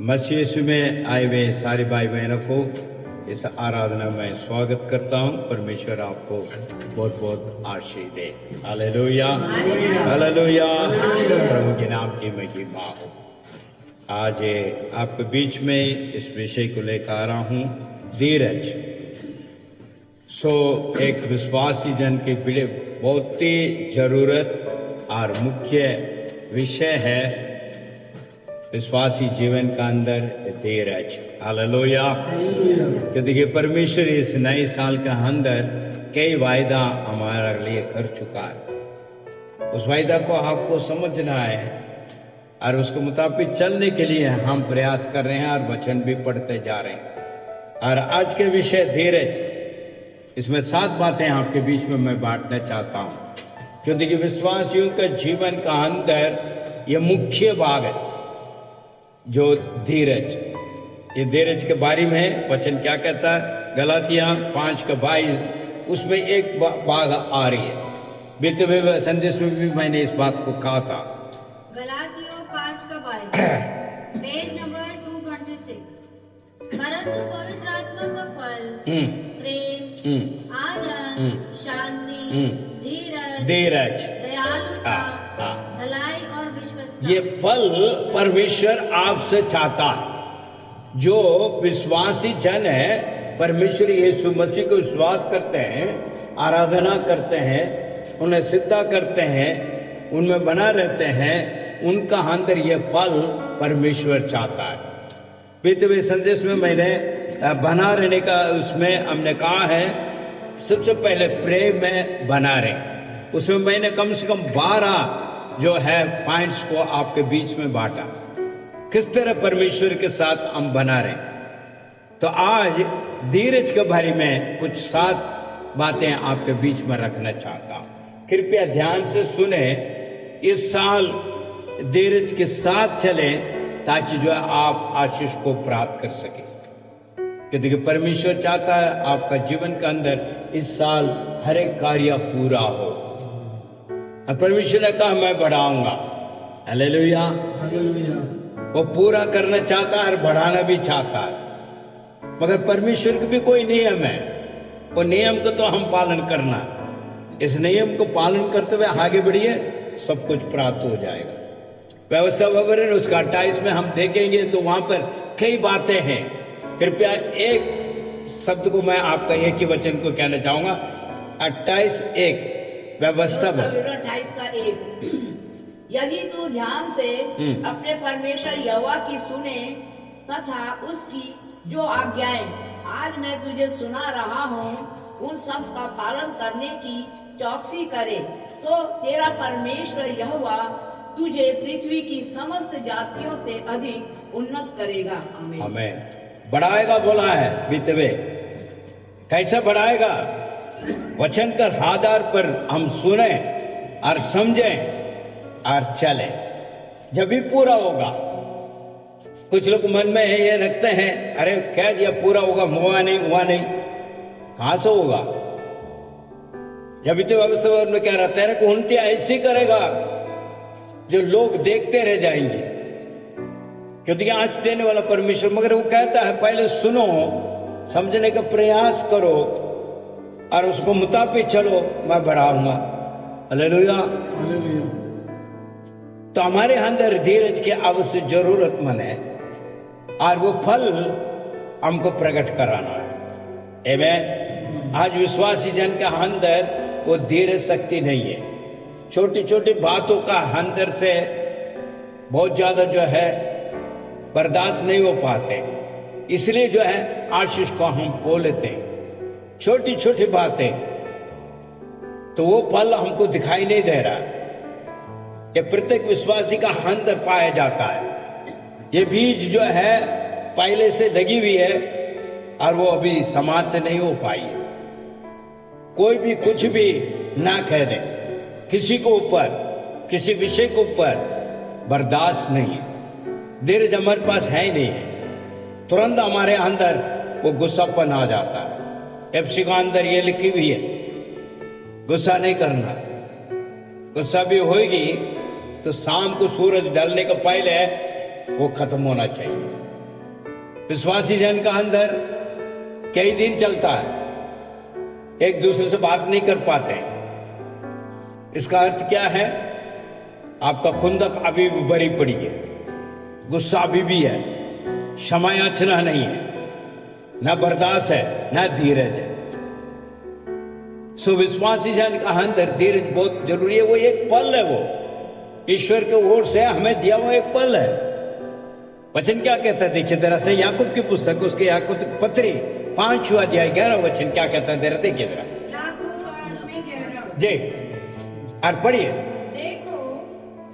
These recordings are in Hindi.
मसीह यीशु में आए हुए सारे भाई बहनों को इस आराधना में स्वागत करता हूं। परमेश्वर आपको बहुत बहुत आशीष दे। हालेलुया, हालेलुया, प्रभु के नाम की महिमा हो। आज आपके बीच में इस विषय को लेकर आ रहा हूं, धीरज। एक विश्वासी जन के लिए बहुत ही जरूरत और मुख्य विषय है विश्वासी जीवन का अंदर धीरज। हालेलुया। तो देखिए, परमेश्वर इस नए साल का अंदर कई वायदा हमारे लिए कर चुका है। उस वायदा को आपको समझना है और उसके मुताबिक चलने के लिए हम प्रयास कर रहे हैं और वचन भी पढ़ते जा रहे हैं। और आज के विषय धीरज, इसमें 7 बातें आपके बीच में मैं बांटना चाहता हूं। क्योंकि देखिए, विश्वासियों का जीवन का अंदर ये मुख्य भाग है जो धीरज। ये धीरज के बारे में वचन क्या कहता है? गलातिया 5:22, उसमें एक बात आ रही है। बीते हुए संदेश में भी मैंने इस बात को कहा था। गलातियों 5:22, पेज नंबर 226। परंतु पवित्र आत्मा का फल प्रेम, आनंद, शांति, धीरज, दयालुता, भलाई और विश्वसनीयता, ये फल परमेश्वर आपसे चाहता है। जो विश्वासी जन है, परमेश्वर यीशु मसीह को विश्वास करते हैं, आराधना करते हैं, उन्हें सिद्धा करते हैं, उनमें बना रहते हैं, उनका अंदर ये फल परमेश्वर चाहता है। बीते हुए संदेश में मैंने बना रहने का उसमें हमने कहा है, सबसे पहले प्रेम में बना रहे। उसमें मैंने कम से कम 12 जो है पॉइंट्स को आपके बीच में बांटा, किस तरह परमेश्वर के साथ हम बना रहे। तो आज धीरज के बारे में कुछ 7 बातें आपके बीच में रखना चाहता हूं। कृपया ध्यान से सुने। इस साल धीरज के साथ चले ताकि जो है आप आशीष को प्राप्त कर सके। क्योंकि परमेश्वर चाहता है आपका जीवन के अंदर इस साल हर एक कार्य पूरा हो। और परमेश्वर ने कहा मैं बढ़ाऊंगा। हालेलुया। वो पूरा करना चाहता है और बढ़ाना भी चाहता है। मगर परमेश्वर का भी कोई नियम है, वो नियम को तो हम पालन करना। इस नियम को पालन करते हुए आगे बढ़िए, सब कुछ प्राप्त हो जाएगा। व्यवस्था विवरण उसका 28 में हम देखेंगे तो वहां पर कई बातें हैं। कृपया एक शब्द को मैं आपका एक ही वचन को कहना चाहूंगा। 28:1 व्यवस्था 28:1, यदि तू ध्यान से अपने परमेश्वर यहोवा की सुने तथा उसकी जो आज्ञाएं आज मैं तुझे सुना रहा हूँ उन सब का पालन करने की चौकसी करे, तो तेरा परमेश्वर यहोवा तुझे पृथ्वी की समस्त जातियों से अधिक उन्नत करेगा। आमीन। आमीन। बढ़ाएगा बोला है बीते हुए। कैसा बढ़ाएगा? वचन के आधार पर हम सुने और समझें और चले, जब भी पूरा होगा। कुछ लोग मन में है ये रखते हैं, अरे कह दिया पूरा होगा, हुआ नहीं। कहां से होगा? जब भी तो व्यवस्था में क्या रहता है ना कि उल्टी ऐसी करेगा जो लोग देखते रह जाएंगे। क्योंकि आज देने वाला परमेश्वर, मगर वो कहता है पहले सुनो, समझने का प्रयास करो और उसको मुताबिक चलो, मैं बढ़ाऊंगा। हालेलुया। तो हमारे अंदर धीरज की आवश्यक जरूरतमंद है और वो फल हमको प्रकट कराना है। आमीन। आज विश्वासी जन का अंदर वो धीरज शक्ति नहीं है। छोटी छोटी बातों का अंदर से बहुत ज्यादा जो है बर्दाश्त नहीं हो पाते, इसलिए जो है आशीष को हम खो लेते हैं। छोटी छोटी बातें, तो वो फल हमको दिखाई नहीं दे रहा। ये प्रत्येक विश्वासी का अंदर पाया जाता है। ये बीज जो है पहले से लगी हुई है और वो अभी समाप्त नहीं हो पाई है। कोई भी कुछ भी ना कह दे, किसी को ऊपर, किसी विषय के ऊपर बर्दाश्त नहीं है। धीरज हमारे पास है ही नहीं है। तुरंत हमारे अंदर वो गुस्सापन आ जाता है। एफसी का अंदर ये लिखी हुई है, गुस्सा नहीं करना। गुस्सा भी होगी तो शाम को सूरज ढलने के पहले वो खत्म होना चाहिए। विश्वासी जन का अंदर कई दिन चलता है, एक दूसरे से बात नहीं कर पाते। इसका अर्थ क्या है? आपका खुंदक अभी भी भरी पड़ी है, गुस्सा अभी भी है, क्षमा याचना नहीं है, न बर्दाश्त है, न धीरज है। सो विश्वासी जन का अंदर धीरज बहुत जरूरी है। वो एक पल है, वो ईश्वर के ओर से हमें दिया हुआ एक पल है। वचन क्या कहता है? देखिए जरा से, याकूब की पुस्तक, उसके याकूब की पत्री 5 अध्याय 11 वचन क्या कहता है? जरा देखिए जरा जी, और पढ़िए। देखो,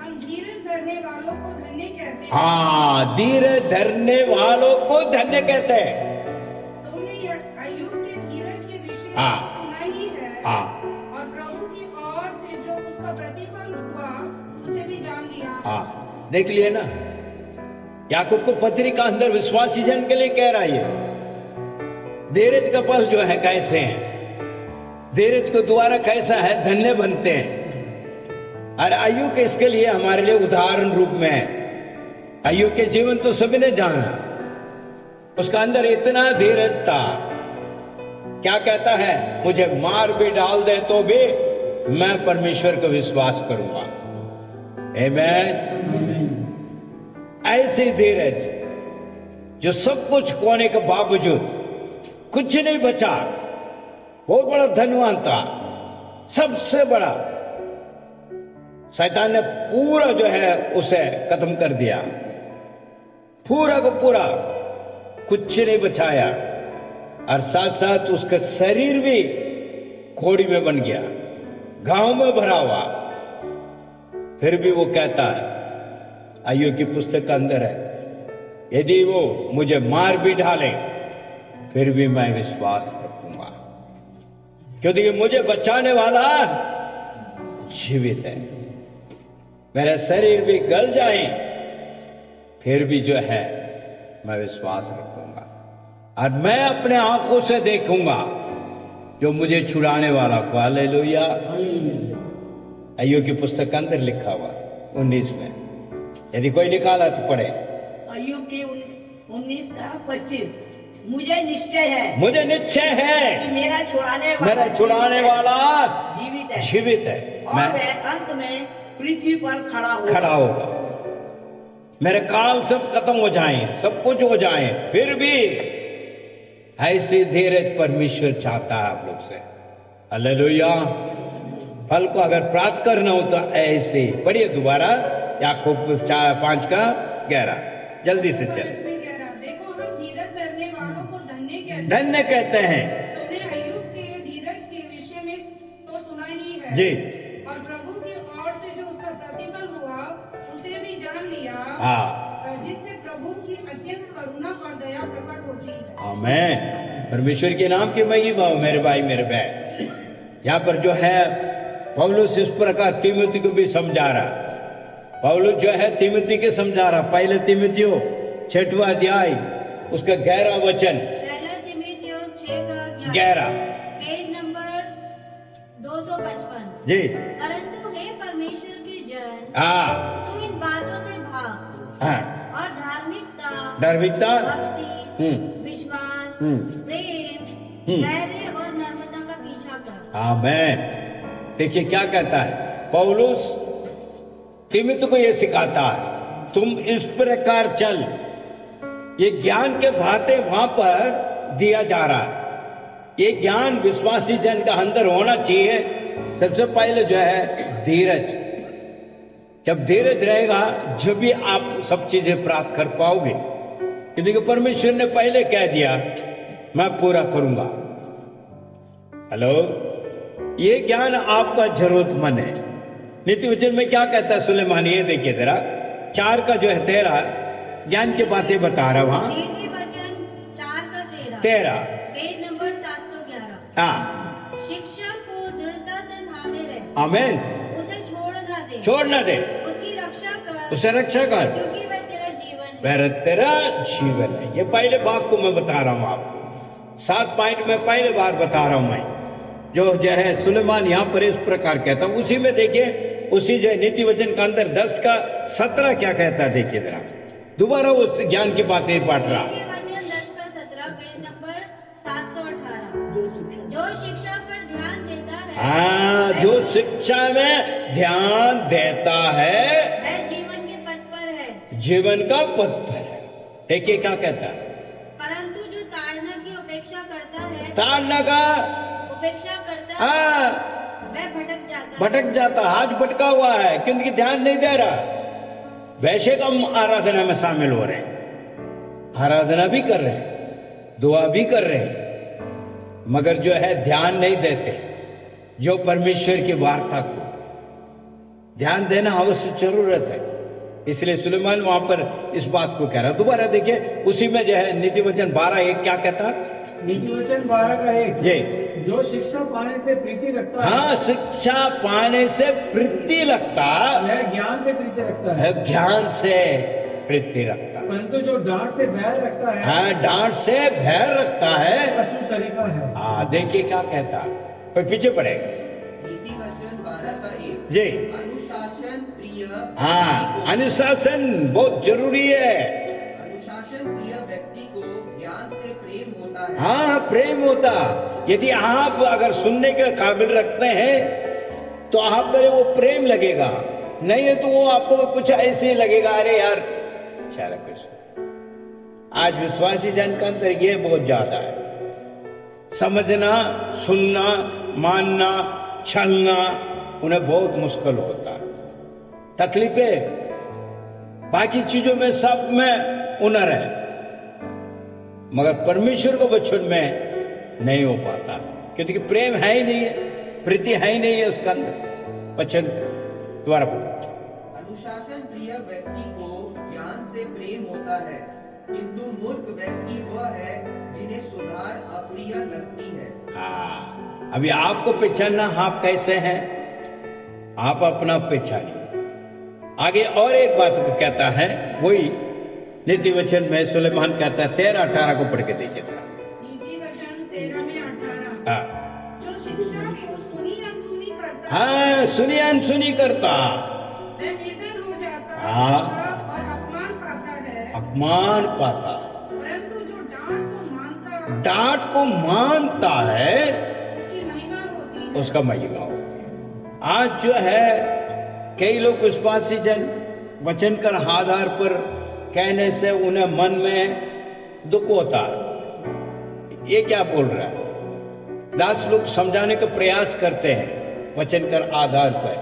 हम धीरज धरने वालों को धन्य कहते हैं। हाँ, धीरज धरने वालों को धन्य कहते हैं। तुमने अय्यूब के धीरज के विषय में हाँ। सुना ही है। हाँ, और प्रभु की ओर से जो उसका प्रतिफल हुआ उसे भी जान लिया। हाँ, देख लिए ना, याकूब को पत्री का अंदर विश्वासी जन के लिए कह रहा है। धीरज का फल जो है कैसे है, धीरज को द्वारा कैसा है धन्य बनते हैं। और अय्यूब के इसके लिए हमारे लिए उदाहरण रूप में है। अय्यूब के जीवन तो सभी ने जाना, उसका अंदर इतना धीरज था। क्या कहता है? मुझे मार भी डाल दे तो भी मैं परमेश्वर को विश्वास करूंगा। आमीन। ऐसी धीरज जो सब कुछ खोने के बावजूद कुछ नहीं बचा, बहुत बड़ा धनवान था, सबसे बड़ा। शैतान ने पूरा जो है उसे खत्म कर दिया, पूरा को पूरा, कुछ नहीं बचाया। और साथ साथ उसका शरीर भी खोड़ी में बन गया, घाव में भरा हुआ। फिर भी वो कहता है, अय्यूब की पुस्तक के अंदर है, यदि वो मुझे मार भी डाले फिर भी मैं विश्वास रखूंगा, क्योंकि मुझे बचाने वाला जीवित है। मेरा शरीर भी गल जाए फिर भी जो है मैं विश्वास रखूंगा, और मैं अपने आंखों से देखूंगा जो मुझे छुड़ाने वाला को। हालेलुया। अय्यूब की पुस्तक के अंदर लिखा हुआ 19 में, यदि कोई निकाला तो पढ़े। अय्यूब के 19 का 25, मुझे निश्चय है, मुझे निश्चय है कि मेरा छुड़ाने वाला जीवित है, जीवित है, और मैं वह अंत में पृथ्वी पर खड़ा होगा। मेरे काल सब खत्म हो जाएं, सब कुछ हो जाए, फिर भी ऐसी धीरज परमेश्वर चाहता है आप लोग से। हालेलुया। फल को अगर प्राप्त करना हो तो ऐसे पढ़िए दोबारा, याकूब 5 का 11, जल्दी से चल। इसमें कह रहा, देखो, हम धीरज धरने वालों को धन्य कहते हैं। तुमने अय्यूब के धीरज के विषय में तो सुना ही है जी। और प्रभु की ओर से जो उसका प्रतिफल हुआ उसे भी जान लिया। हाँ, जिससे प्रभु की अत्यंत करुणा और दया प्रकट होती है। आमीन। परमेश्वर के नाम की महिमा हो मेरे भाई मेरे बहन। यहाँ पर जो है पौलुस इस प्रकार तीमुथी को भी समझा रहा। पौलुस जो है तीमुथी के समझा रहा। पहले तीमुथियोस 6वां अध्याय उसका 11 वचन, 11 पेज नंबर 255 जी। परंतु हे परमेश्वर के जन, हाँ, तू इन बातों से भाग हाँ, और धार्मिकता, भक्ति, विश्वास, प्रेम, धैर्य और नर्मदा का पीछा कर। आमीन। देखिए क्या कहता है पौलुस, तीमुथी को ये सिखाता है, तुम इस प्रकार चल। ये ज्ञान के बातें वहां पर दिया जा रहा है। ये ज्ञान विश्वासी जन का अंदर होना चाहिए। सबसे पहले जो है धीरज। जब धीरज रहेगा जब भी आप सब चीजें प्राप्त कर पाओगे, क्योंकि परमेश्वर ने पहले कह दिया मैं पूरा करूंगा। हेलो, ये ज्ञान आपका जरूरतमंद है। नीति वचन में क्या कहता है सुलेमान, ये देखिए जरा 4 का जो है 13 ज्ञान की बातें बता रहा वहां। नीति वचन 4 का 13 पेज नंबर 711। हाँ, शिक्षा को दृढ़ता से थामे रहे। आमीन। उसे छोड़ न दे, उसकी रक्षा कर, उसे रक्षा कर, क्योंकि वह तेरा जीवन है। वह तेरा जीवन है। ये पहले बात को मैं बता रहा हूं आपको। 7 पॉइंट में पहले बार बता रहा हूं मैं, जो है सुलेमान यहाँ पर इस प्रकार कहता हूं। उसी में देखिए, उसी जो नीति वचन का अंदर 10 का 17 क्या कहता है, देखिए जरा दोबारा उस ज्ञान की बातें बांट रहा। नीति वचन 718 जो शिक्षा पर ध्यान देता है हाँ, जो शिक्षा में ध्यान देता है वह जीवन के पथ पर है। जीवन का पथ पर है। देखिए क्या कहता है, परंतु जो ताड़ना की उपेक्षा करता है ताड़ना का उपेक्षा करता है हाँ वह भटक जाता है। भटक जाता, आज भटका हुआ है क्योंकि ध्यान नहीं दे रहा। वैसे तो हम आराधना में शामिल हो रहे हैं, आराधना भी कर रहे हैं, दुआ भी कर रहे हैं, मगर जो है ध्यान नहीं देते। जो परमेश्वर की वार्ता को ध्यान देना अवश्य जरूरत है। इसलिए सुलेमान वहां पर इस बात को कह रहा है। दोबारा देखिए उसी में जो है नीति वचन 12:1 क्या कहता, नीति वचन 12:1 जी जो शिक्षा पाने से प्रीति रखता है हाँ, शिक्षा पाने से प्रीति लगता वह ज्ञान से प्रीति रखता है, है, ज्ञान से प्रीति रखता है। परंतु जो डांट से बैर रखता है हाँ, डांट से भय रखता है। पशु सरीखा है। हाँ, देखिए क्या कहता है, कोई पीछे पड़ेगा नीति वचन 12:1 जी। अनुशासन प्रिय हाँ, अनुशासन बहुत जरूरी है। अनुशासन प्रिय व्यक्ति को ज्ञान से प्रेम होता है। हाँ, प्रेम होता। यदि आप अगर सुनने के काबिल रखते हैं तो आप करे वो प्रेम लगेगा, नहीं है तो वो आपको कुछ ऐसे लगेगा, अरे यार चलो कुछ। आज विश्वासी जन का अंतर ये बहुत ज्यादा है, समझना, सुनना, मानना, चलना उन्हें बहुत मुश्किल होता है। तकलीफें बाकी चीजों में सब में उनर है, मगर परमेश्वर को वचन में नहीं हो पाता क्योंकि प्रेम है ही नहीं है, प्रीति है ही नहीं है उसका अंदर। वचन द्वारा अनुशासन प्रिय व्यक्ति को ज्ञान से प्रेम होता है, किंतु मूर्ख व्यक्ति वह है जिन्हें सुधार अप्रिय लगती है। हाँ, अभी आपको पहचानना आप कैसे हैं, आप अपना पहचानिए। आगे और एक बात को कहता है, वही नीति वचन में सुलेमान कहता है 13-18 को पढ़ के देखिए जरा। नीति वचन 13:18 हाँ, जो शिक्षा को सुनी अनसुनी करता हाँ, सुनी अनसुनी करता वह निर्धन हो जाता हाँ। और अपमान पाता है, अपमान पाता, परंतु जो डांट डांट को को मानता मानता है उसकी महिमा होती है। उसका महिमा होती है। आज जो है कई लोग विश्वासी जन वचन कर आधार पर कहने से उन्हें मन में दुख होता है। ये क्या बोल रहा है? दास लोग समझाने का प्रयास करते हैं वचन कर आधार पर,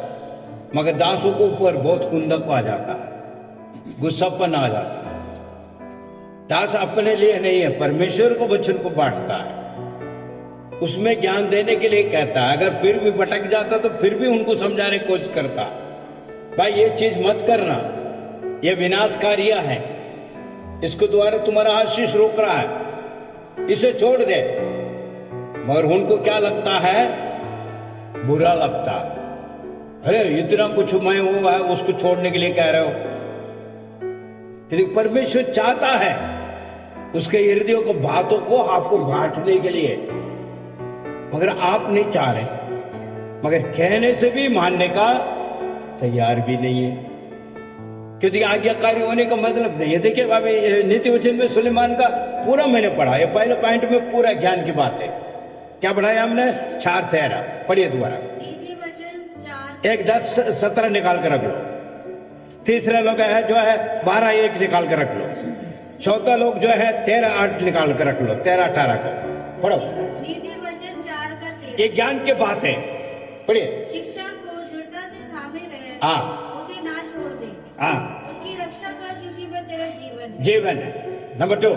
मगर दासों को ऊपर बहुत कुंदक आ जाता है, गुस्सापन आ जाता है। दास अपने लिए नहीं है, परमेश्वर को वचन को बांटता है, उसमें ज्ञान देने के लिए कहता है। अगर फिर भी भटक जाता तो फिर भी उनको समझाने की कोशिश करता, भाई ये चीज मत करना, ये विनाशकारी है, इसको द्वारा तुम्हारा आशीष रोक रहा है, इसे छोड़ दे। मगर उनको क्या लगता है? बुरा लगता है। अरे इतना कुछ मैं वो है उसको छोड़ने के लिए कह रहे हो। लेकिन परमेश्वर चाहता है उसके हृदयों को, बातों को आपको बांटने के लिए, मगर आप नहीं चाह रहे, मगर कहने से भी मानने का तैयार भी नहीं है, क्योंकि आज्ञाकारी होने का मतलब नहीं है। देखिए अभी नीति वचन में सुलेमान का पूरा मैंने पढ़ा, ये पहले पॉइंट में पूरा ज्ञान की बात है। क्या पढ़ाया हमने? 4:13 पढ़िए दोबारा। नीति वचन 4 1:10-17 निकाल कर रख लो। तीसरा लोग है जो है 12:1 निकाल कर रख लो। चौथा लोग जो है 13:8 निकाल कर रख लो। 13-18 को पढ़ो। नीति वचन 4 का 13 ये ज्ञान की बात है, पढ़िए। शिक्षा को दृढ़ता से थामे रहे, हाँ उसे ना छोड़ दे, हाँ, उसकी रक्षा कर क्योंकि वह तेरा जीवन है। जीवन है। नंबर 2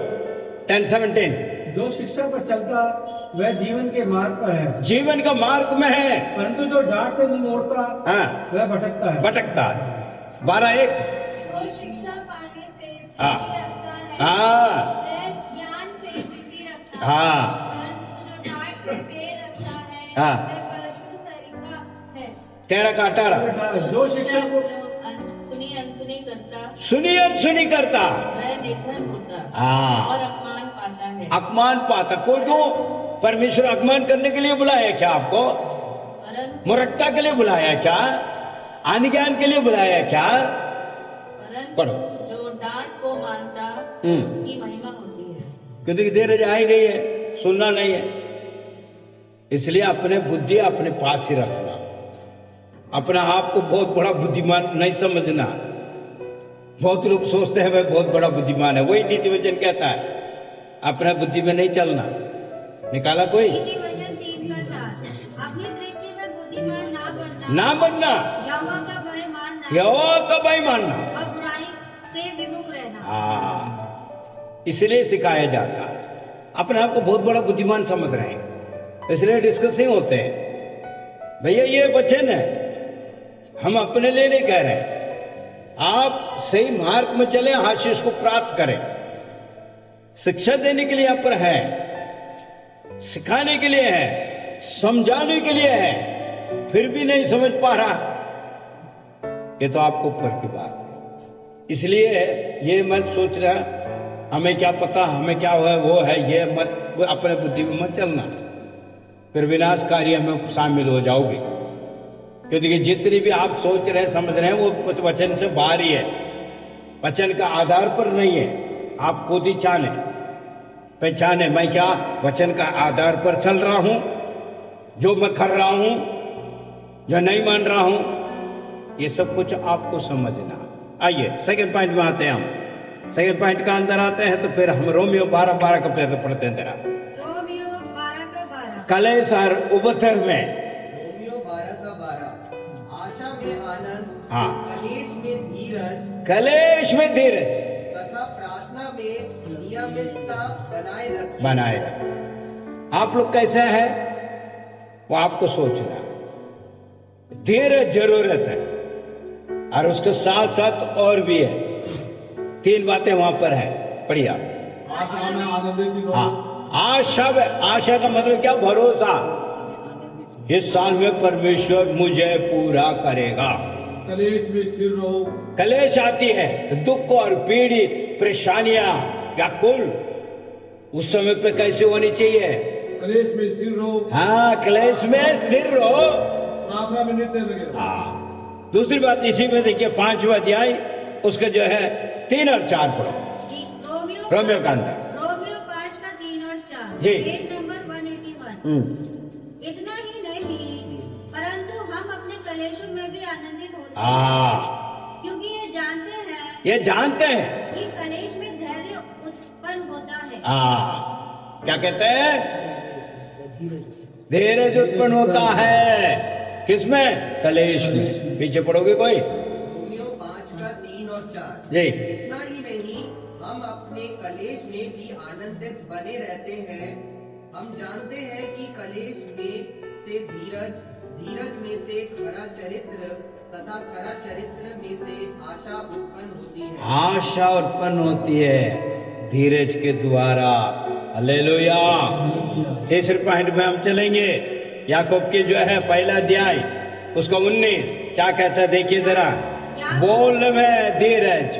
10:17 जो शिक्षा पर चलता वह जीवन के मार्ग पर है, जीवन का मार्ग में है, परंतु जो डांट से मुंह मोड़ता हाँ वह भटकता है। भटकता है। 12:1 जो शिक्षा पाने से हाँ। प्रीति रखता है हाँ वह ज्ञान से प्रीति रखता है, हाँ परंतु जो डांट से बैर रखता है हाँ। वह पशु सरीखा है। 13-18 जो शिक्षा को सुनी अनसुनी करता सुनी अनसुनी करता वह निर्धन होता हाँ, और अपमान पाता है, अपमान पाता। कोई को परमेश्वर अपमान करने के लिए बुलाया क्या आपको? परंतु मूर्खता के लिए बुलाया क्या? अनज्ञान के लिए बुलाया क्या? पढ़ो। जो डांट को मानता हम्म। उसकी महिमा होती है। क्योंकि देर जा ही नहीं है, सुनना नहीं है। इसलिए अपने बुद्धि अपने पास ही रखना, अपना आप को बहुत बड़ा बुद्धिमान नहीं समझना। बहुत लोग सोचते हैं मैं बहुत बड़ा बुद्धिमान है, वही नीति वचन कहता है अपना बुद्धि में नहीं चलना। निकाला कोई? नीति वचन 3 का सार, अपनी दृष्टि में बुद्धिमान ना बनना, यहोवा का भय मानना, यहोवा का भय मानना और बुराई से विमुख रहना। हाँ, इसलिए सिखाया जाता है। अपने आप को बहुत बड़ा बुद्धिमान समझ रहे हैं, इसलिए डिस्कसिंग होते हैं। भैया ये वचन है, हम अपने लिए नहीं कह रहे, आप सही मार्ग में चले, आशीष को प्राप्त करें। शिक्षा देने के लिए यहाँ पर है, सिखाने के लिए है, समझाने के लिए है, फिर भी नहीं समझ पा रहा, ये तो आपको ऊपर की बात है। इसलिए ये मत सोच रहा हमें क्या पता, हमें क्या है वो है, ये मत अपने बुद्धि में मत चलना, फिर विनाशकारी में शामिल हो जाओगे। क्योंकि जितनी भी आप सोच रहे समझ रहे हैं वो कुछ वचन से बाहर ही है, वचन का आधार पर नहीं है। आप खुद ही पहचाने मैं क्या वचन का आधार पर चल रहा हूं, जो मैं कर रहा हूं, जो नहीं मान रहा हूं, ये सब कुछ आपको समझना। आइए सेकंड पॉइंट में आते हैं। हम सेकंड पॉइंट का अंदर आते हैं तो फिर हम रोमियो 12:12 का पहले पढ़ते हैं। तेरा रोमियो 12 का 12, कलेश और उबतर में, रोमियो 12:12, आशा में आनंद, हाँ, कलेश में धीरज, कलेश में धीरज तथा प्रार्थना में नियमितता बनाए रख। आप लोग कैसे हैं वो आपको सोचना। धीरज जरूरत है, और उसके साथ साथ और भी है। 3 बातें वहां पर है, पढ़िए आप। आशा में आनंदित रहो। हाँ, आशा का मतलब क्या? भरोसा। इस साल में परमेश्वर मुझे पूरा करेगा। कलेश में स्थिर रहो। कलेश आती है, दुख और पीड़ी, परेशानियां, व्याकुल, उस समय पे कैसे होनी चाहिए? कलेश में स्थिर रहो। हाँ, कलेश में स्थिर रहो, प्रार्थना में नित्य लगे रहो। हाँ। दूसरी बात इसी में देखिए 5वां अध्याय, उसका जो है 3 और 4 पढ़ो। रोमियो का अंदर रोमियो 5 का 3 और 4 जी। Page number 181। इतना ही नहीं, परंतु हम अपने कलेशों में भी आनंदित होते हैं, क्योंकि ये जानते हैं कि कलेश में धैर्य उत्पन्न होता है। क्या कहते हैं? धीरज उत्पन्न होता है। किसमें? कलेश में। पीछे पढ़ोगे कोई? रोमियो 5 का 3 और 4। जी। इतना ही नहीं, हम अपने कलेश में भी आनंदित बने रहते हैं। हम जानते हैं कि कलेश में से धीरज, धीरज में से खरा चरित्र, तथा खरा चरित्र में से आशा उत्पन्न होती है। आशा उत्पन्न होती है धीरज के द्वारा। हालेलुया। तीसरे पॉइंट में हम चलेंगे। याकूब की जो है पहला अध्याय, उसका 19 क्या कहता है? देखिए जरा। बोलने में धीरज,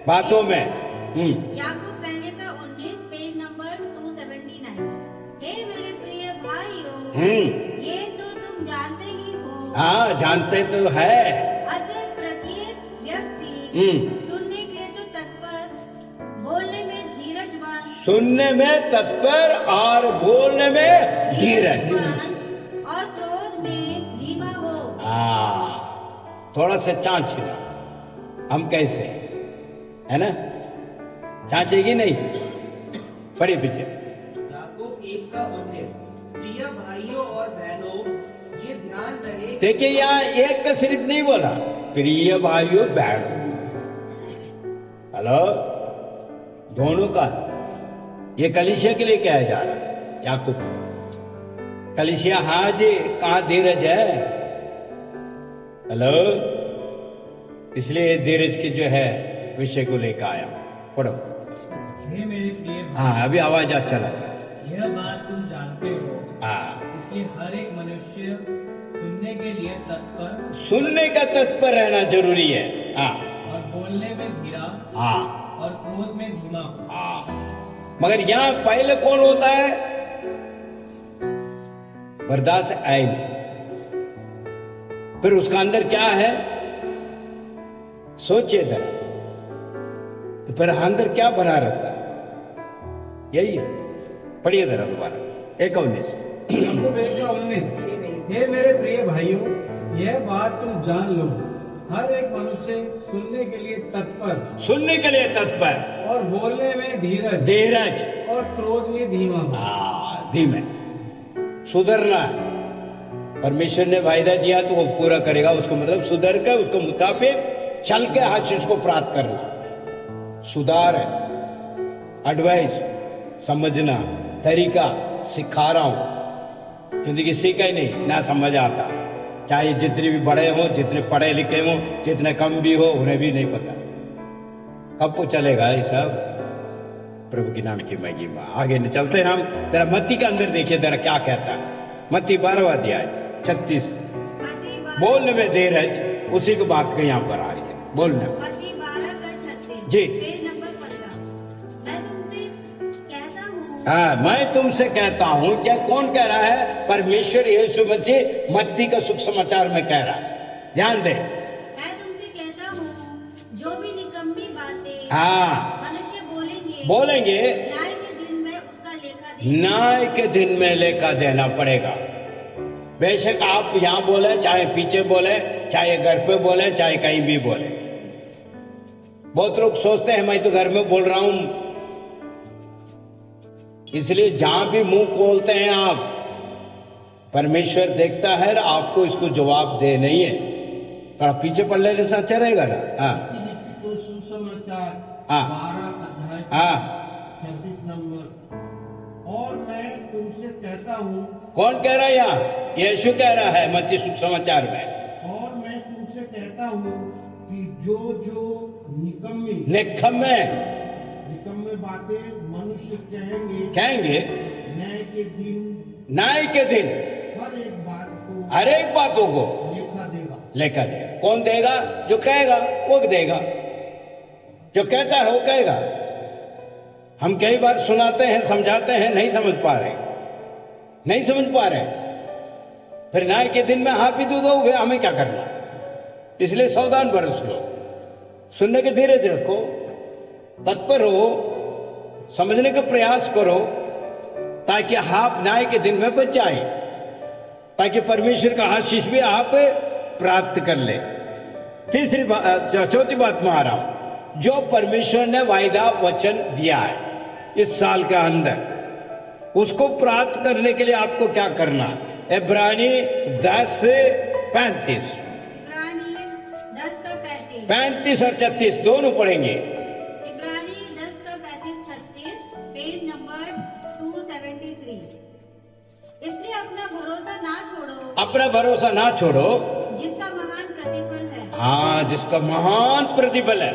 बातों में। याकूब पहले का 19 पेज नंबर 279। हे मेरे प्रिय भाइयों, ये तो तुम जानते ही हो। हाँ, जानते तो है। अतः प्रत्येक व्यक्ति सुनने के तो तत्पर, बोलने में धीरजवान, सुनने में तत्पर और बोलने में धीरज, और क्रोध में धीमा हो। थोड़ा सा चाँचना, हम कैसे है ना? चाँचेगी नहीं? पढ़िए पीछे। याकूब 1 का 19। प्रिय भाइयों और बहनों, ये ध्यान रहे। देखिए यहाँ एक का सिर्फ नहीं बोला, प्रिय भाइयों बहनों, हेलो, दोनों का। ये कलीसिया के लिए क्या जा रहा है? याकूब कलीसिया, हाँ जी, कहाँ धीरज है? हेलो, इसलिए धीरज की जो है विषय को लेकर आया। पढ़ो। हे मेरे प्रिय भाई, हाँ, अभी आवाज अच्छा लगा। यह बात तुम जानते हो, इसलिए हर एक मनुष्य सुनने के लिए तत्पर, सुनने का तत्पर रहना जरूरी है। और बोलने में धीरा, और क्रोध में धीमा हो। मगर यहाँ पहले कौन होता है? बर्दाश्त आए नहीं। फिर उसका अंदर क्या है? सोचिए जरा, तो फिर अंदर क्या बना रहता है? यही है। पढ़िए जरा दोबारा। 19। याकूब 1:19। हे मेरे प्रिय भाइयों, यह बात तुम जान लो, हर एक मनुष्य सुनने के लिए तत्पर, सुनने के लिए तत्पर, और बोलने में धीरज, धीरज, और क्रोध में धीमा। धीमे। सुधरना, परमेश्वर ने वायदा दिया तो वो पूरा करेगा, उसको मतलब सुधर कर उसको मुताबिक चल के हर चीज को प्राप्त करना। सुधार है, एडवाइस, समझना, तरीका सिखा रहा हूं, क्योंकि किसी का ही नहीं ना समझ आता, चाहे जितने भी बड़े हो, जितने पढ़े लिखे हो, जितने कम भी हो, उन्हें भी नहीं पता। कब को चलेगा ये सब? प्रभु के नाम की महिमा। आगे न चलते हम, तेरा मत्ती के अंदर देखिए तेरा क्या कहता है। मत्ती 12वां अध्याय 36। बोलने में धीरज, उसी की बात के यहाँ पर आ रही है। बोलना। मत्ती 12:36 जी। Page number 15। मैं तुमसे कहता हूँ, हाँ, मैं तुमसे कहता हूँ। क्या कौन कह रहा है? परमेश्वर यीशु मसीह मत्ती का सुख समाचार में कह रहा है। ध्यान दे। मैं तुमसे कहता हूँ, जो भी निकम्मी बातें हाँ, मनुष्य बोलेंगे, न्याय के दिन में उसका लेखा देना। न्याय के दिन में लेखा देना पड़ेगा। बेशक आप यहाँ बोले, चाहे पीछे बोले, चाहे घर पे बोले, चाहे कहीं भी बोले। बहुत लोग सोचते हैं मैं तो घर में बोल रहा हूं, इसलिए जहां भी मुंह खोलते हैं आप, परमेश्वर देखता है, आपको इसको जवाब दे नहीं है। थोड़ा पीछे पढ़ लेने से अच्छा रहेगा ना। हाँ, सुसमाचार हाँ, 12 अध्याय हाँ, 26 नंबर। और मैं तुमसे कहता हूँ, कौन कह रहा है यहाँ? यीशु कह रहा है मत्ती सुख समाचार में। और मैं तुमसे कहता हूँ कि जो जो निकम्मी बातें मनुष्य कहेंगे न्याय के दिन हर एक बातों को लेखा देगा। कौन देगा? जो कहेगा वो देगा, जो कहता है वो कहेगा। हम कई बार सुनाते हैं, समझाते हैं, नहीं समझ पा रहे, फिर न्याय के दिन में हाँ भी दोगे, हमें क्या करना? इसलिए सावधान बरस लो, सुनने के धीरज रखो, तत्पर हो, समझने का प्रयास करो, ताकि आप न्याय के दिन में बच जाए, ताकि परमेश्वर का आशीष भी आप प्राप्त कर ले। चौथी बात में आ रहा हूं, जो परमेश्वर ने वायदा वचन दिया है इस साल के अंदर, उसको प्राप्त करने के लिए आपको क्या करना? इब्रानी 10:35 35 और 36 दोनों पढ़ेंगे। इब्रानी 10:35-36 पेज नंबर 273। इसलिए अपना भरोसा ना छोड़ो, जिसका महान प्रतिफल है। हाँ, जिसका महान प्रतिफल है,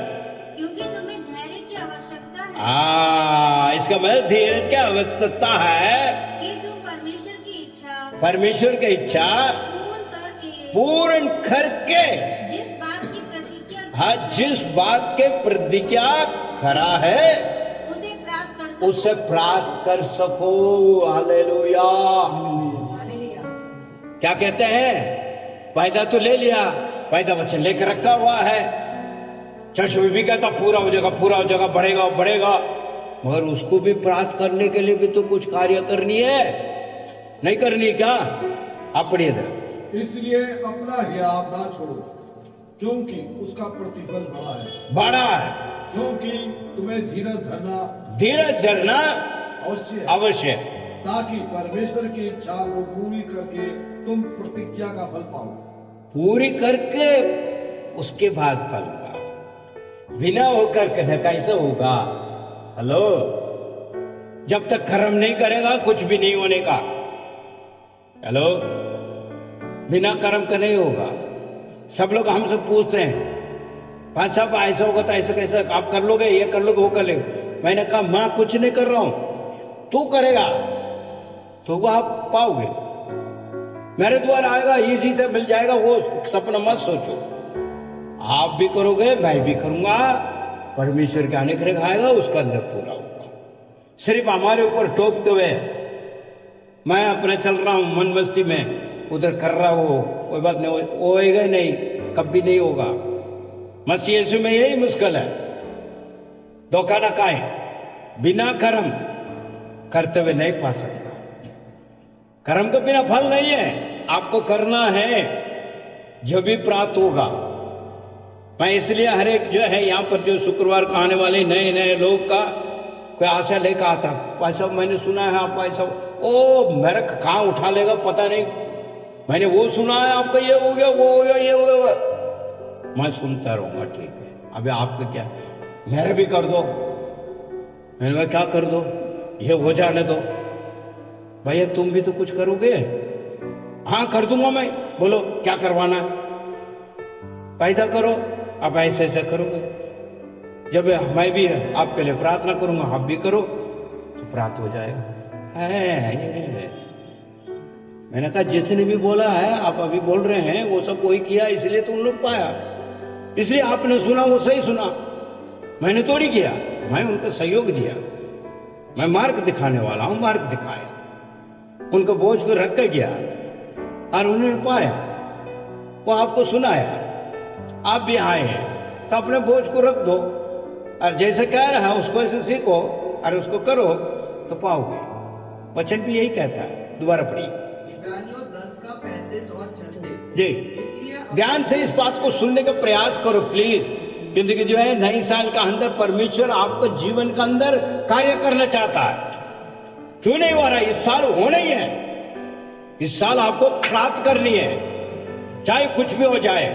क्योंकि तुम्हें धैर्य की आवश्यकता है। हाँ, इसका मतलब धीरज की आवश्यकता है कि तुम परमेश्वर की इच्छा पूर्ण करके जिस बात के प्रतिज्ञा खरा है उसे प्राप्त कर सको। हालेलुया। क्या कहते हैं? वायदा तो ले लिया, वायदा वचन लेकर रखा हुआ है, चर्च में भी कहता पूरा हो जाएगा, बढ़ेगा, मगर उसको भी प्राप्त करने के लिए भी तो कुछ कार्य करनी है, नहीं करनी क्या? आप पढ़िए जरा। इसलिए अपना हियाव ना छोड़ो, क्योंकि उसका प्रतिफल बड़ा है। क्योंकि तुम्हें धीरज धरना अवश्य, ताकि परमेश्वर की इच्छा को पूरी करके तुम प्रतिज्ञा का फल पाओ। पूरी करके उसके बाद फल पाओ। बिना होकर कैसे होगा? हेलो, जब तक कर्म नहीं करेगा कुछ भी नहीं होने का। हेलो, बिना कर्म का नहीं होगा। सब लोग हमसे पूछते हैं, भाई साहब ऐसा होगा तो ऐसा कैसे आप कर लोगे, ये कर लोगे, वो कर लोगे। मैंने कहा मैं कुछ नहीं कर रहा हूं, तू करेगा तो वो आप पाओगे, मेरे द्वारा आएगा, इसी से मिल जाएगा। वो सपना मत सोचो, आप भी करोगे, मैं भी करूंगा, परमेश्वर का अनुग्रह आएगा, उसका अंदर पूरा होगा। सिर्फ हमारे ऊपर टोकते हुए मैं अपने चल रहा हूं मन मस्ती में, उधर कर रहा हो, कोई बात नहीं, होएगा नहीं, कभी नहीं होगा। मसीह यीशु में यही मुश्किल है, धोखा न खाए, बिना कर्म करते हुए नहीं पा सकता। कर्म के बिना फल नहीं है, आपको करना है जो भी प्राप्त होगा। मैं इसलिए हर एक जो है यहाँ पर जो शुक्रवार को आने वाले नए नए लोग का कोई आशा लेकर आता, पैसा मैंने सुना है आप पैसा, ओ मेरा कहाँ उठा लेगा पता नहीं, मैंने वो सुना है आपका ये हो गया वो हो गया ये हो गया। मैं सुनता रहूंगा, ठीक है, अभी आपका क्या, मेरे भी कर दो। मैंने क्या कर दो, ये हो जाने दो। भैया तुम भी तो कुछ करोगे? हाँ कर दूंगा मैं, बोलो क्या करवाना, पैदा करो, आप ऐसे ऐसे करोगे, जब मैं भी आपके लिए प्रार्थना करूंगा आप भी करो तो प्राप्त हो जाएगा। है मैंने कहा जिसने भी बोला है आप अभी बोल रहे हैं वो सब वही किया, इसलिए तुम लोग पाया, इसलिए आपने सुना वो सही सुना, मैंने थोड़ी किया, मैं उनको सहयोग दिया, मैं मार्ग दिखाने वाला हूं, मार्ग दिखाया, उनको बोझ को रख के गया और उन्होंने पाया, वो आपको सुनाया, आप भी आए हैं तो अपने बोझ को रख दो और जैसे कह रहा है उसको ऐसे सीखो और उसको करो तो पाओगे। वचन भी यही कहता है, दोबारा पढ़िए। इब्रानियों 10:35 और 36 जी, ध्यान से इस बात को सुनने का प्रयास करो प्लीज, क्योंकि जो है नई साल का अंदर परमेश्वर आपको जीवन का अंदर कार्य करना चाहता है। क्यों नहीं हो रहा? इस साल होना ही है, इस साल आपको प्राप्त करनी है, चाहे कुछ भी हो जाए।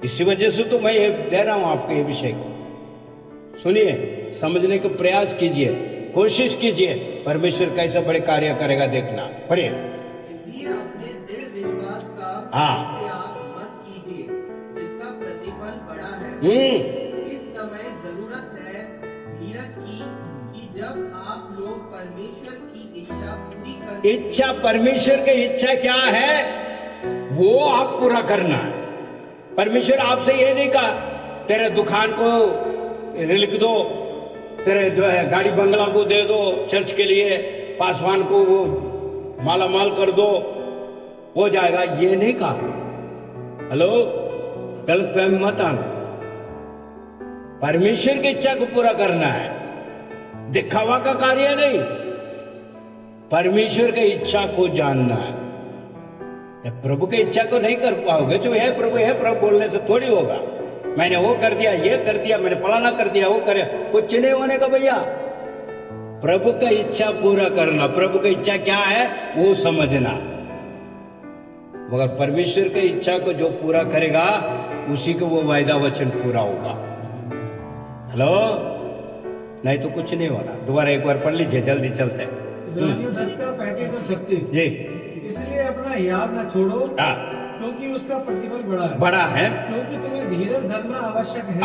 इसी वजह से तो मैं ये दे रहा हूं आपको ये विषय को, सुनिए, समझने का प्रयास कीजिए, कोशिश कीजिए, परमेश्वर कैसे बड़े कार्य करेगा देखना। पढ़िए। इसलिए अपने दृढ़ विश्वास का त्याग मत कीजिए जिसका प्रतिफल बड़ा है। इस समय जरूरत है धीरज की कि जब आप लोग परमेश्वर की इच्छा पूरी कर, इच्छा परमेश्वर की इच्छा क्या है वो आप पूरा करना है। परमेश्वर आपसे ये नहीं कहा तेरे दुकान को लिख दो, तेरे जो है गाड़ी बंगला को दे दो चर्च के लिए, पासवान को वो माला माल कर दो हो जाएगा, ये नहीं कहा। हेलो, गलत फहमी मत आना। परमेश्वर की इच्छा को पूरा करना है, दिखावा का कार्य नहीं, परमेश्वर की इच्छा को जानना है। जब प्रभु की इच्छा को नहीं कर पाओगे तो है प्रभु बोलने से थोड़ी होगा। मैंने वो कर दिया, ये कर दिया, मैंने फलाना कर दिया, वो कर, कुछ नहीं होने का भैया। प्रभु का इच्छा पूरा करना, प्रभु की इच्छा क्या है वो समझना, मगर परमेश्वर की इच्छा को जो पूरा करेगा उसी को वो वायदा वचन पूरा होगा। हेलो, नहीं तो कुछ नहीं होना। दोबारा एक बार पढ़ लीजिए, जल्दी चलते हैं। 10:35 और 36 जी, इसलिए अपना याद न छोड़ो क्योंकि उसका प्रतिफल बड़ा है, क्योंकि तुम्हें धीरज धरना आवश्यक है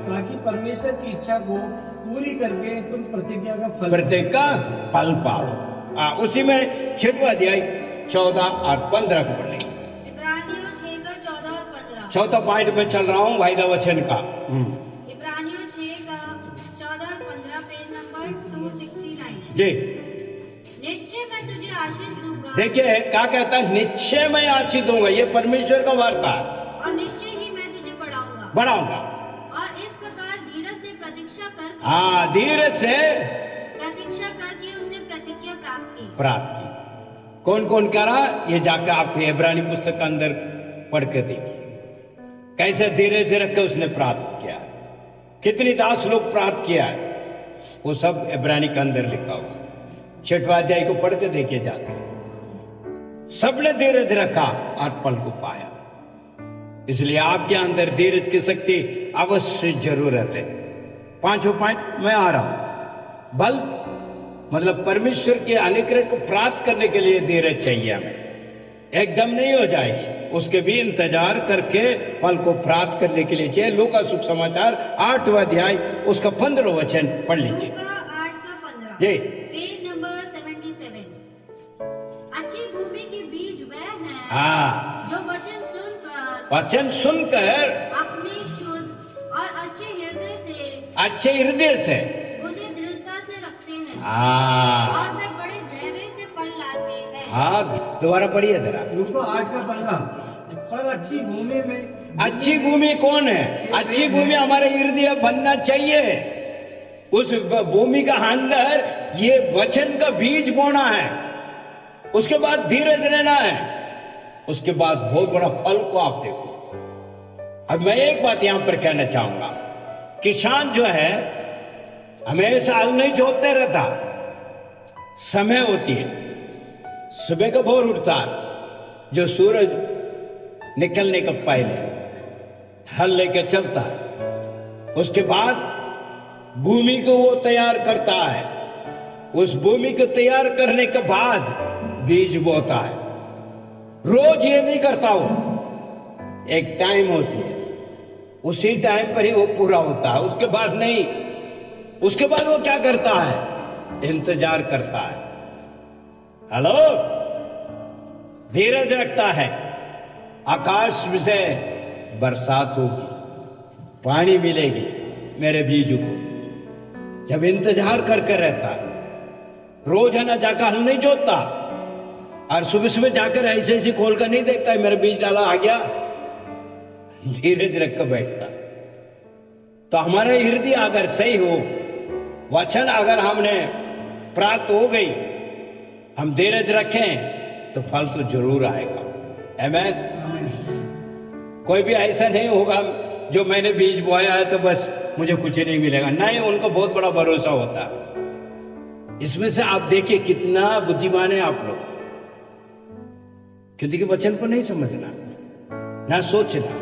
ताकि परमेश्वर की इच्छा को पूरी करके तुम प्रतिज्ञा का फल पाओ। उसी में 6वां अध्याय 14 और 15 को पढ़ेंगे। इब्रानियों 6 का 14 और 15। चौथा पॉइंट में चल रहा हूँ, वायदा वचन का। इब्रानियों 6 का 14 और 15, पेज नंबर 269। जी, निश्चय मैं तुझे आशीष दूंगा। देखिए क्या कहता है, निश्चय मैं आशीष दूंगा, ये परमेश्वर का वार्ता है। और निश्चय ही मैं तुझे बढ़ाऊंगा। और इस प्रकार धीरज से प्रतीक्षा कर, धीरज से प्रतीक्षा करके उसने प्रतिज्ञा प्राप्त की। कौन कौन कह रहा, ये जाकर आप इब्रानी पुस्तक के अंदर पढ़ के देखिए कैसे धीरज से रख के उसने प्राप्त किया, कितनी दास लोग प्राप्त किया है, वो सब इब्रानी के अंदर लिखा हुआ। 6वां अध्याय को पढ़ के देखिए जाके, सबने धीरज रखा और फल को पाया। इसलिए आपके अंदर धीरज की शक्ति अवश्य जरूरत है। 5वां पॉइंट मैं आ रहा हूं, बल मतलब परमेश्वर के अनुग्रह को प्राप्त करने के लिए धीरज चाहिए हमें, एकदम नहीं हो जाएगी, उसके भी इंतजार करके फल को प्राप्त करने के लिए चाहिए। लूका शुभ समाचार 8वां अध्याय उसका 15वां वचन पढ़ लीजिए। 8 का 15 जी, पेज नंबर 77। अच्छी भूमि के बीज वह है जो वचन सुनकर अपनी शुद्ध और अच्छे हृदय से मुझे दृढ़ता से रखते हैं और वे बड़े धैर्य से फल लाते हैं। दोबारा पढ़िए जरा। लूका 8 का 15। पर अच्छी भूमि में, अच्छी भूमि कौन है? अच्छी भूमि हमारे हृदय बनना चाहिए। उस भूमि का अंदर ये वचन का बीज बोना है, उसके बाद धीरज रहना है, उसके बाद बहुत बड़ा फल को आप देखो। अब मैं एक बात यहां पर कहना चाहूंगा, किसान जो है हमेशा हल नहीं जोतते रहता, समय होती है, सुबह का भोर उठता है, जो सूरज निकलने का पहले हल लेकर चलता है, उसके बाद भूमि को वो तैयार करता है, उस भूमि को तैयार करने के बाद बीज बोता है। रोज ये नहीं करता वो, एक टाइम होती है, उसी टाइम पर ही वो पूरा होता है, उसके बाद नहीं। उसके बाद वो क्या करता है? इंतजार करता है। हेलो, धीरज रखता है, आकाश से बरसात होगी, पानी मिलेगी मेरे बीज को। जब इंतजार करके रहता है, रोज है ना जाकर हल नहीं जोतता, और सुबह सुबह जाकर ऐसे ऐसे खोल कर नहीं देखता है मेरा बीज डाला आ गया, धीरज रख कर बैठता। तो हमारा हृदय अगर सही हो, वचन अगर हमने प्राप्त हो गई, हम धीरज रखें तो फल तो जरूर आएगा। आमीन। कोई भी ऐसा नहीं होगा जो मैंने बीज बोया है तो बस मुझे कुछ नहीं मिलेगा, नहीं, उनको बहुत बड़ा भरोसा होता है। इसमें से आप देखिए कितना बुद्धिमान है आप लोग, क्योंकि वचन को नहीं समझना, ना सोचना,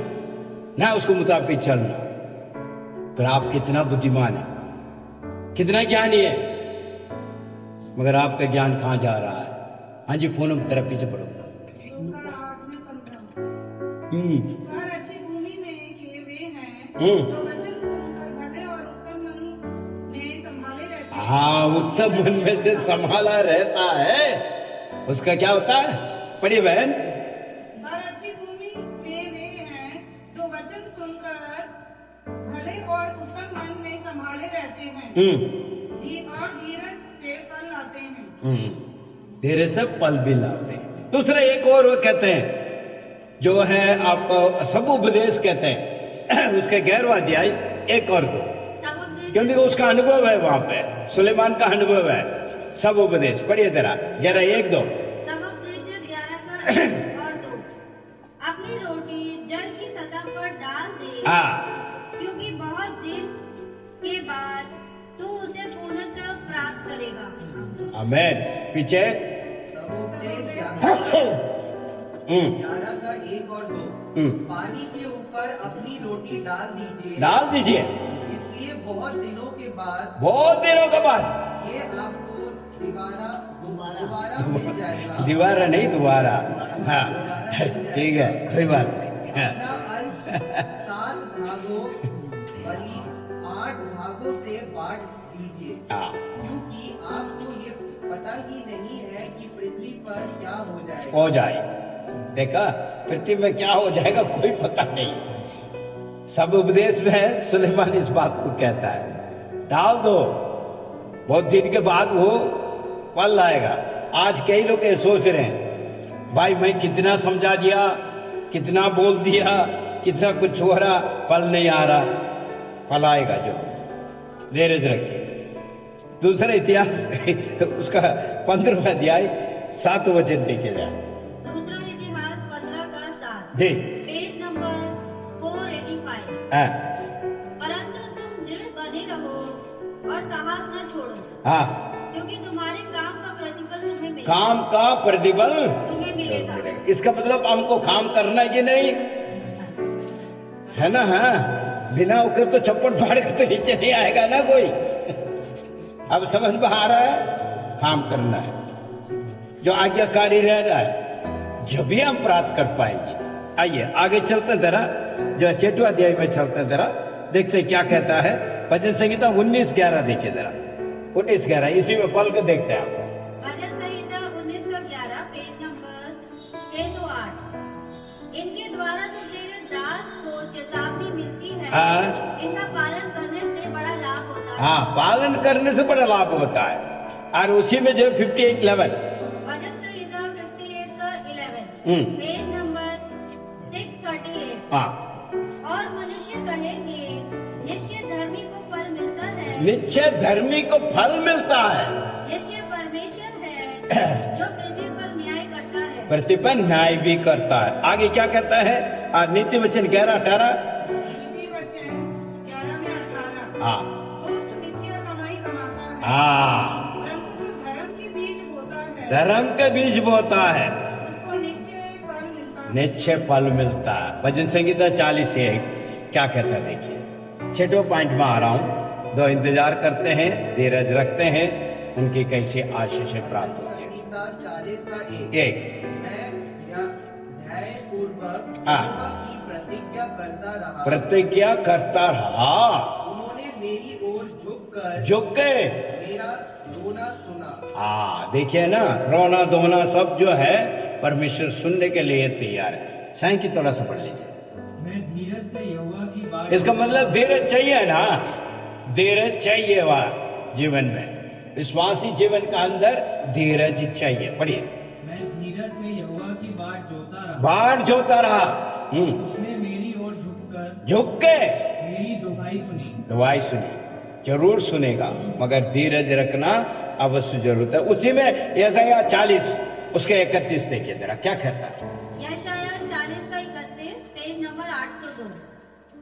ना उसको मुताबिक चलना, पर आप कितना बुद्धिमान है, कितना ज्ञानी है, मगर आपका ज्ञान कहां जा रहा है? हाँ जी, पूनम तरफ पीछे पढ़ो। अच्छी भूमि में किए हुए हैं जो वचन सुनकर भले और उत्तम मन में संभाले रहते हैं। हाँ, उत्तम मन में से संभाला रहता है, उसका क्या होता है? पढ़िए बहन। अच्छी भूमि में वे हैं जो वचन सुनकर भले और उत्तम मन में संभाले रहते हैं और धीरज से फल लाते हैं। धीरज से फल भी लाते हैं। दूसरा एक और वो कहते हैं जो है आपको सब उपदेश कहते हैं, उसके 11वां अध्याय 1 और 2, क्योंकि उसका अनुभव है, वहां पे सुलेमान का अनुभव है। सब उपदेश पढ़िए जरा 1-2। अपनी रोटी जल की सतह पर डाल दे, क्योंकि बहुत दिन के बाद तू उसे पूर्णतः प्राप्त करेगा। आमीन। पीछे 11 का 1 और 2, पानी के ऊपर अपनी रोटी डाल दीजिए, इसलिए बहुत दिनों के बाद ये आपको दोबारा मिल जाएगा। दोबारा नहीं, दोबारा। हाँ, ठीक है, कोई बात नहीं। अपना अंश 7 भागों बल्कि 8 भागों से बांट दीजिए, क्योंकि आपको ये पता ही नहीं है कि पृथ्वी पर क्या हो जाए। देखा, पृथ्वी में क्या हो जाएगा कोई पता नहीं। सब उपदेश में सुलेमान इस बात को कहता है, डाल दो, बहुत दिन के बाद वो फल आएगा। आज कई लोग ये सोच रहे हैं, भाई मैं कितना समझा दिया, कितना बोल दिया, कितना कुछ हो रहा, फल नहीं आ रहा। फल आएगा जो, धीरज रखिए। दूसरा इतिहास उसका 15वां अध्याय 7 वचन देखे जाए। दूसरा इतिहास 15 का 7 जी, पेज नंबर 485। परंतु तुम दृढ़ बने रहो और साहस न छोड़ो, क्योंकि तुम्हारे काम का प्रतिफल तुम्हें मिलेगा। काम का प्रतिफल तुम्हें मिलेगा। इसका मतलब हमको काम करना है कि नहीं है ना? हाँ, बिना होकर तो चप्पट फाड़ कर तो नीचे नहीं आएगा ना कोई। अब समझ में आ रहा है, काम करना है, जो आज्ञाकारी रह रहा है, जब भी हम प्राप्त कर पाएंगे। आइए आगे चलते जरा, जो 6वां अध्याय में चलते जरा, देखते क्या कहता है। भजन संहिता 19-11 देखे जरा, 19-11, इसी में पल को देखते हैं आप। भजन संहिता 19 का 11, पेज नंबर 608। इनके द्वारा तो तेरे दास को चेतावनी मिलती है, इनका पालन करने से बड़ा लाभ होता है। हाँ, पालन करने से बड़ा लाभ होता है। और उसी में जो 58:11, भजन संहिता 58 का 11, पेज नंबर 638। और मनुष्य कहेंगे, निश्चय धर्मी को फल मिलता है, निश्चय धर्मी को फल मिलता है। निश्चय परमेश्वर है जो पृथ्वी पर प्रतिपन्न न्याय भी करता है। आगे क्या कहता है? नीति वचन 11:18। नीति वचन 11 में 18। हाँ दुष्ट मिथ्या कमाई कमाता है, हाँ, परंतु जो धर्म के बीज बोता है, धर्म के बीज बोता है उसको निश्चय फल मिलता है। निश्चय फल मिलता है। भजन संगीता 40:1 क्या कहता है? देखिए, 6वें पॉइंट में आ रहा हूं। दो इंतजार करते हैं, धीरज रखते हैं, उनकी कैसी आशीष प्राप्त होती है। 40:1 मैं न्यायपूर्वक की प्रतिज्ञा करता रहा, उन्होंने मेरी ओर झुक के मेरा रोना सुना। हाँ, देखिए ना, रोना धोना सब जो है परमेश्वर सुनने के लिए तैयार है। साईं की थोड़ा सा पढ़ लीजिए। मैं धीरज से यहोवा की बात, इसका मतलब धीरज चाहिए ना, धीरज चाहिए वह जीवन में, विश्वासी जीवन का अंदर धीरज चाहिए। पढ़िए। मैं धीरज से यहोवा की बाट जोता रहा। उसने मेरी ओर झुक के मेरी दुआई सुनी। जरूर सुनेगा, मगर धीरज रखना अवश्य जरूरत है। उसी में यशायाह 40 उसके 31 देखिए जरा क्या कहता है। यशायाह 40 का 31 पेज नंबर 802।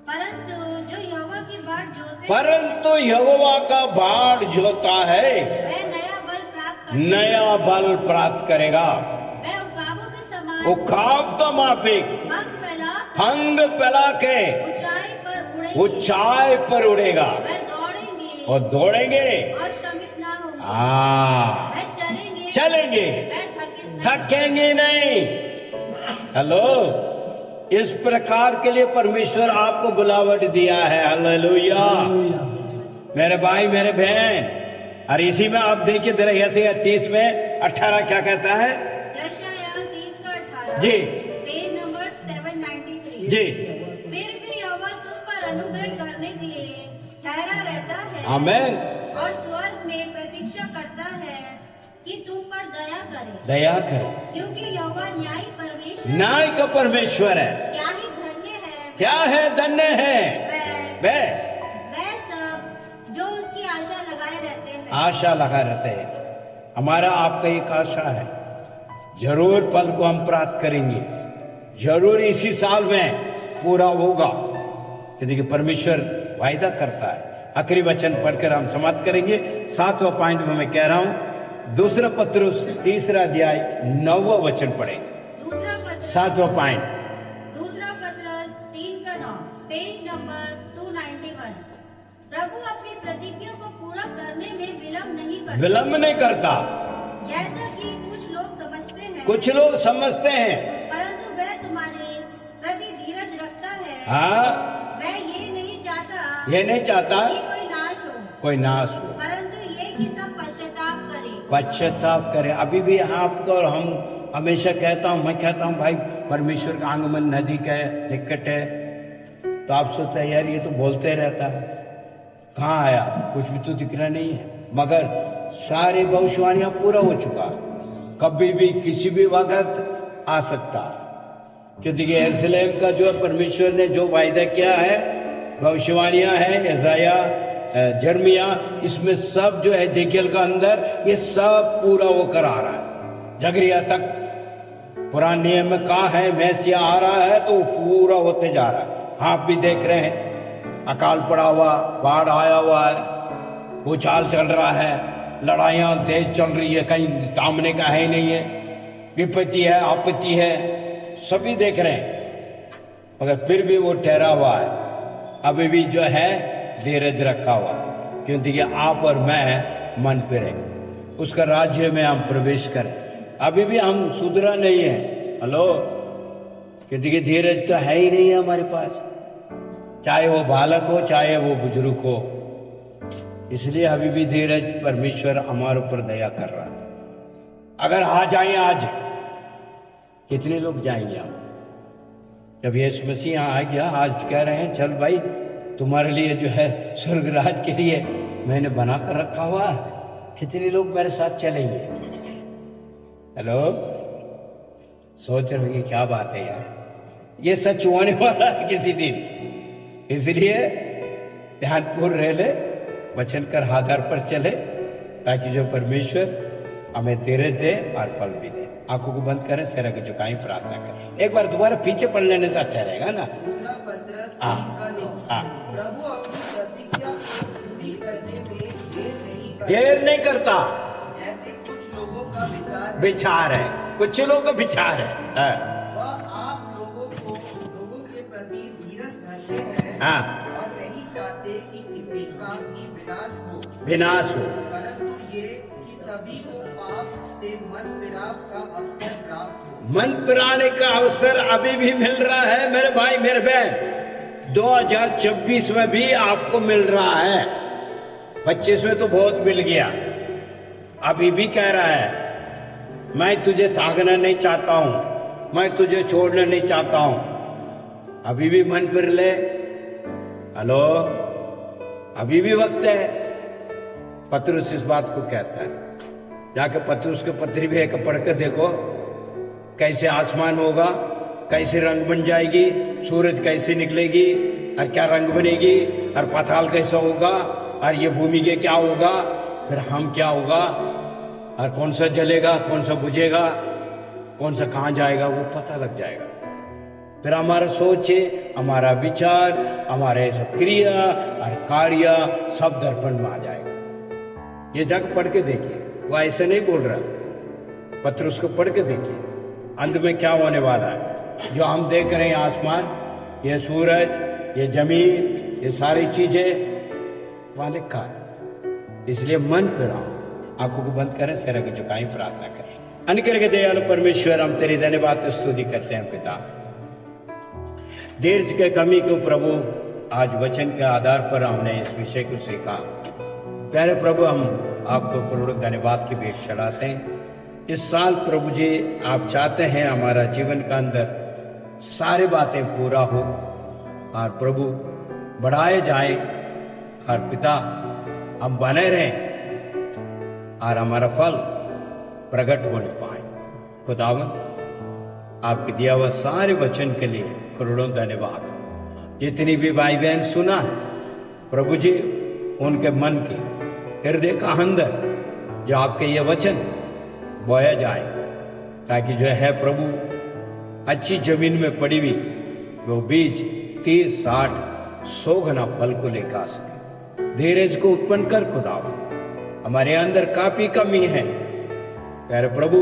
परंतु जो यहोवा की बाट जोते, परंतु यहोवा का बाट जोता है वह नया बल प्राप्त करेगा। वह उकाबों के समान उकाब का माफिक हंग फैला के ऊंचाई पर उड़ेगा। वह और दौड़ेंगे और श्रमित ना होंगे। वह चलेंगे थकेंगे नहीं। हेलो, इस प्रकार के लिए परमेश्वर आपको बुलावट दिया है। हालेलुया मेरे भाई मेरे बहन। और इसी में आप देखिए जरा यशायाह 30 में 18 क्या कहता है। यशायाह 30 का 18 जी, पेज नंबर 793 जी। फिर भी यहोवा तुम पर अनुग्रह करने के लिए ठहरा रहता है। आमीन। और स्वर्ग में प्रतीक्षा करता है कि तुम पर दया करे, क्योंकि यहोवा न्याय का परमेश्वर है। क्या ही धन्य है, क्या है धन्य है वह सब जो उसकी आशा लगाए रहते हैं। आशा लगा रहते हैं। हमारा आपका एक आशा है, जरूर फल को हम प्राप्त करेंगे, जरूर इसी साल में पूरा होगा, क्योंकि परमेश्वर वायदा करता है। आखिरी वचन पढ़कर हम समाप्त करेंगे। 7वां पॉइंट में मैं कह रहा हूं, दूसरा पत्रुस 3 अध्याय 9वां वचन पढ़े। 7वां पॉइंट, दूसरा पत्रस 3:9 पेज नंबर 291। प्रभु अपनी प्रतिज्ञा को पूरा करने में विलम्ब नहीं करता, जैसा कि कुछ लोग समझते हैं, परंतु वह तुम्हारे प्रति धीरज रखता है। हाँ, वह ये नहीं चाहता कि कोई नाश हो, परंतु ये कि सब पश्चाताप करे। अभी भी आपको और हम हमेशा मैं कहता हूँ भाई, परमेश्वर का आगमन नदी का निकट है, तो आप सोचते हैं यार ये तो बोलते रहता है, कहाँ आया, कुछ भी तो दिख रहा नहीं है। मगर सारी भविष्यवाणियां पूरा हो चुका, कभी भी किसी भी वक्त आ सकता, क्योंकि यरूशलेम का जो परमेश्वर ने जो वायदा किया है, भविष्यवाणियां हैं, यशायाह, जर्मिया, इसमें सब जो है जेकियल का अंदर, ये सब पूरा वो करा रहा है। जकरिया तक पुराने नियम में कहा है मैसिया आ रहा है, तो पूरा होते जा रहा है। आप भी देख रहे हैं, अकाल पड़ा हुआ, बाढ़ आया हुआ है, भूचाल चल रहा है, लड़ाइयां तेज चल रही है, कहीं थामने का है नहीं है, विपत्ति है, आपत्ति है, सभी देख रहे हैं, मगर फिर भी वो ठहरा हुआ है, अभी भी जो है धीरज रखा हुआ, क्योंकि आप और मैं मन फिरे, उसका राज्य में हम प्रवेश करें। अभी भी हम सुधरा नहीं है। हेलो, क्योंकि धीरज तो है ही नहीं है हमारे पास, चाहे वो बालक हो चाहे वो बुजुर्ग हो। इसलिए अभी भी धीरज परमेश्वर हमारे ऊपर दया कर रहा है। अगर आ जाए आज, कितने लोग जाएंगे हम? जब यीशु मसीह आ गया, आज कह रहे हैं चल भाई तुम्हारे लिए जो है स्वर्ग राज के लिए मैंने बना कर रखा हुआ, कितने लोग मेरे साथ चलेंगे? हेलो, सोच रहे हो क्या बात है यार, ये सच होने वाला है किसी दिन। इसलिए ध्यानपूर्वक रह ले, वचन कर आधार पर चले, ताकि जो परमेश्वर हमें धीरज दे और फल भी दे। आंखों को बंद करें, सिर को झुकाएं, प्रार्थना करें। एक बार दोबारा पीछे पढ़ लेने से अच्छा रहेगा ना। दूसरा पत्रस प्रभु अपनी प्रतिज्ञा को पूरी करने में देर नहीं करता। ऐसे कुछ लोगों का विचार है, कुछ लोगों का विचार है। वह आप लोगों के प्रति धीरज धरते हैं और नहीं चाहते कि किसी का भी विनाश हो, परंतु ये कि सभी को पाप से मन फिराव का अवसर प्राप्त हो। मन फिराने का अवसर अभी भी मिल रहा है मेरे भाई मेरे बहन। 2024 में भी आपको मिल रहा है। 25 में तो बहुत मिल गया, अभी भी कह रहा है मैं तुझे ताकना नहीं चाहता हूं, मैं तुझे छोड़ना नहीं चाहता हूं। अभी भी मन फिर ले। हेलो, अभी भी वक्त है। पतरस इस बात को कहता है। जाके पतरस के पत्री भी एक पढ़ कर देखो, कैसे आसमान होगा, कैसे रंग बन जाएगी, सूरज कैसे निकलेगी और क्या रंग बनेगी, और पाताल कैसा होगा, और ये भूमि के क्या होगा, फिर हम क्या होगा, और कौन सा जलेगा, कौन सा बुझेगा, कौन सा कहां जाएगा, वो पता लग जाएगा। फिर हमारा सोचे, हमारा विचार, हमारे क्रिया और कार्य सब दर्पण में आ जाएगा। ये जग पढ़ के देखिए, वो ऐसे नहीं बोल रहा। पत्रस को पढ़ के देखिए, अंत में क्या होने वाला है। जो हम देख रहे हैं, आसमान, ये सूरज, ये जमीन, ये सारी चीजें वहां लिखा है। इसलिए मन फिराओ, आंखों को बंद करें, सिर को झुकाएं, प्रार्थना करें। अनुग्रह के दयालु परमेश्वर, हम तेरी धन्यवाद स्तुति करते हैं पिता। देर के कमी को प्रभु आज वचन के आधार पर हमने इस विषय को सीखा। प्यारे प्रभु, हम आपको करोड़ों धन्यवाद की भेंट चढ़ाते हैं। इस साल प्रभु जी आप चाहते हैं हमारा जीवन का अंदर सारी बातें पूरा हो और प्रभु बढ़ाए जाए, और पिता हम बने रहें और हमारा फल प्रकट होने पाए। खुदावन, आपके दिया हुआ सारे वचन के लिए करोड़ों धन्यवाद। जितनी भी भाई बहन सुना है प्रभु जी, उनके मन के हृदय का अंदर जो आपके ये वचन बोया जाए, ताकि जो है प्रभु अच्छी जमीन में पड़ी हुई वो बीज 30, 60, 100 गुना फल को लेकर आ सके। धीरज को उत्पन्न कर खुदावन, हमारे अंदर काफी कमी है। प्यारे प्रभु,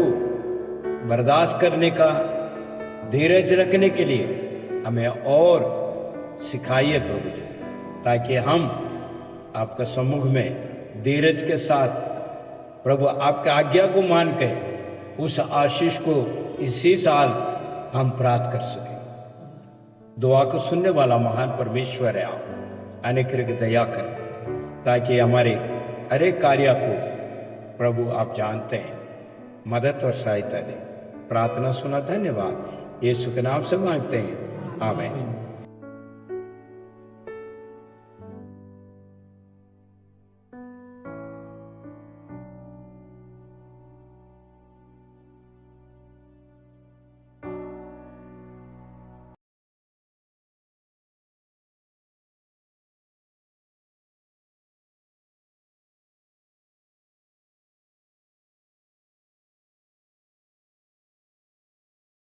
बर्दाश्त करने का, धीरज रखने के लिए हमें और सिखाइए प्रभु जी, ताकि हम आपका सम्मुख में धीरज के साथ प्रभु आपका आज्ञा को मान के उस आशीष को इसी साल हम प्राप्त कर सके। दुआ को सुनने वाला महान परमेश्वर है आप, अनेक दया करें, ताकि हमारे हर एक कार्य को प्रभु आप जानते हैं, मदद और सहायता दें। प्रार्थना सुना, धन्यवाद, यीशु के नाम से मांगते हैं, आमीन।